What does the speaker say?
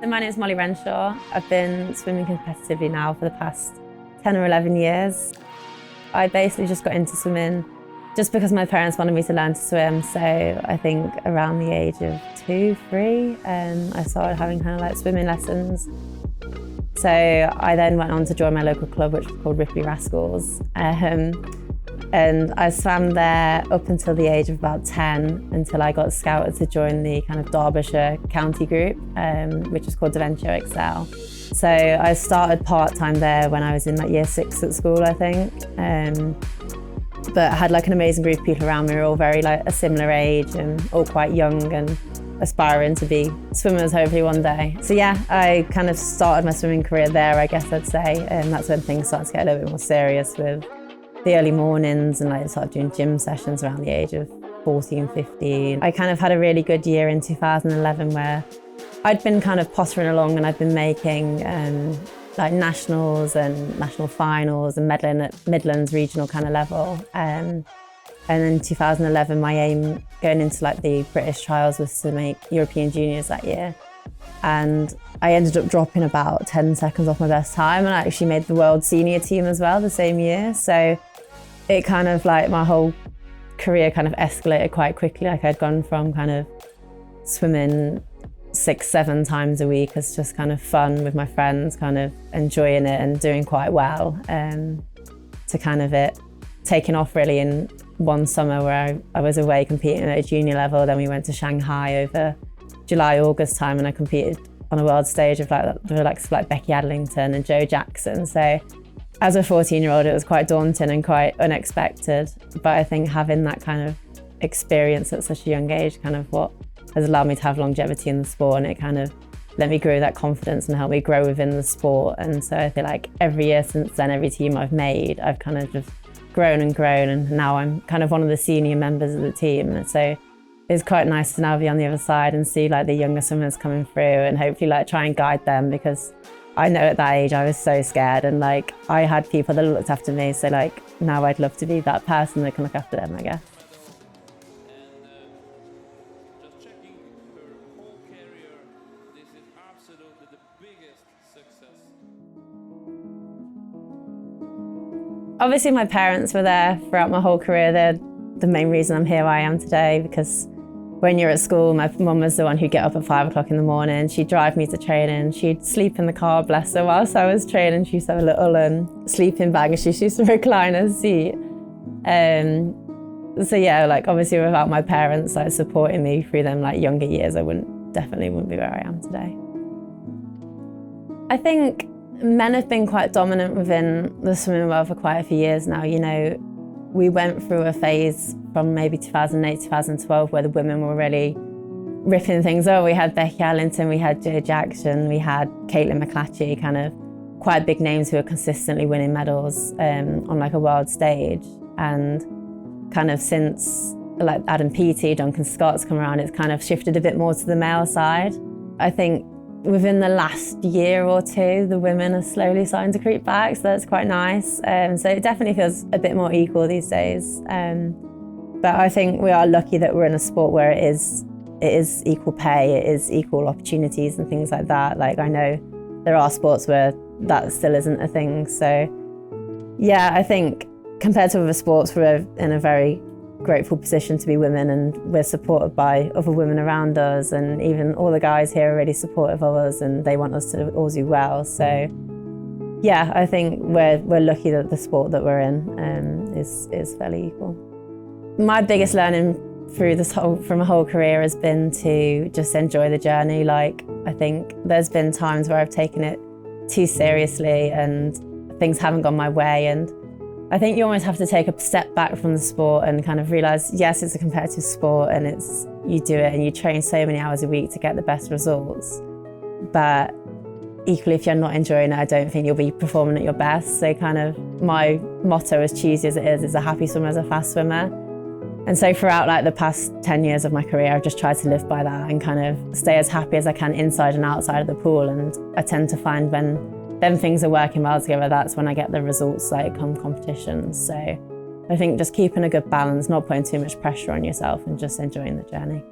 So my name is Molly Renshaw. I've been swimming competitively now for the past 10 or 11 years. I basically just got into swimming just because my parents wanted me to learn to swim. So I think around the age of 2, 3, I started having kind of like swimming lessons. So I then went on to join my local club, which was called Ripley Rascals. And I swam there up until the age of about 10, until I got scouted to join the kind of Derbyshire county group, which is called Devonshire Excel. So I started part-time there when I was in like year 6 at school, I think. But I had like an amazing group of people around me. We were all very like a similar age and all quite young and aspiring to be swimmers hopefully one day. So yeah, I kind of started my swimming career there, I guess I'd say. And that's when things started to get a little bit more serious with the early mornings, and I started doing gym sessions around the age of 14, 15. I kind of had a really good year in 2011 where I'd been kind of pottering along and I'd been making like nationals and national finals and medaling at Midlands regional kind of level. And in 2011, my aim going into like the British trials was to make European juniors that year. And I ended up dropping about 10 seconds off my best time, and I actually made the world senior team as well the same year. So it kind of like my whole career kind of escalated quite quickly. Like I'd gone from kind of swimming 6, 7 times a week as just kind of fun with my friends, kind of enjoying it and doing quite well, to kind of it taking off really in one summer where I was away competing at a junior level. Then we went to Shanghai over July, August time, and I competed on a world stage of like the likes of like Becky Adlington and Joe Jackson. So as a 14-year-old, it was quite daunting and quite unexpected. But I think having that kind of experience at such a young age, kind of what has allowed me to have longevity in the sport, and it kind of let me grow that confidence and help me grow within the sport. And so I feel like every year since then, every team I've made, I've kind of just grown, and now I'm kind of one of the senior members of the team. And so it's quite nice to now be on the other side and see like the younger swimmers coming through and hopefully like try and guide them, because I know at that age I was so scared, and like I had people that looked after me. So like now I'd love to be that person that can look after them, I guess. Just checking her whole career, this is absolutely the biggest success. Obviously my parents were there throughout my whole career. They're the main reason I'm here where I am today, because when you're at school, my mum was the one who'd get up at 5 o'clock in the morning. She'd drive me to training. She'd sleep in the car, bless her, whilst I was training. She used to have a little sleeping bag, and she used to recline her seat. So yeah, like obviously without my parents like supporting me through them like younger years, I definitely wouldn't be where I am today. I think men have been quite dominant within the swimming world for quite a few years now. You know, we went through a phase from maybe 2008, 2012 where the women were really ripping things up. We had Becky Adlington, we had Joe Jackson, we had Caitlin McClatchy, kind of quite big names who are consistently winning medals on like a world stage. And kind of since like Adam Peaty, Duncan Scott's come around, it's kind of shifted a bit more to the male side. I think within the last year or two, the women are slowly starting to creep back, so that's quite nice. So it definitely feels a bit more equal these days. But I think we are lucky that we're in a sport where it is equal pay, it is equal opportunities and things like that. Like I know there are sports where that still isn't a thing. So yeah, I think compared to other sports, we're in a very grateful position to be women, and we're supported by other women around us, and even all the guys here are really supportive of us and they want us to all do well. So yeah, I think we're lucky that the sport that we're in is fairly equal. My biggest learning through from a whole career has been to just enjoy the journey. Like I think there's been times where I've taken it too seriously and things haven't gone my way, and I think you almost have to take a step back from the sport and kind of realise, yes, it's a competitive sport and you do it and you train so many hours a week to get the best results. But equally, if you're not enjoying it, I don't think you'll be performing at your best. So kind of my motto, as cheesy as it is a happy swimmer is a fast swimmer. And so throughout like the past 10 years of my career, I've just tried to live by that and kind of stay as happy as I can inside and outside of the pool. And I tend to find when things are working well together, that's when I get the results like come competitions. So I think just keeping a good balance, not putting too much pressure on yourself and just enjoying the journey.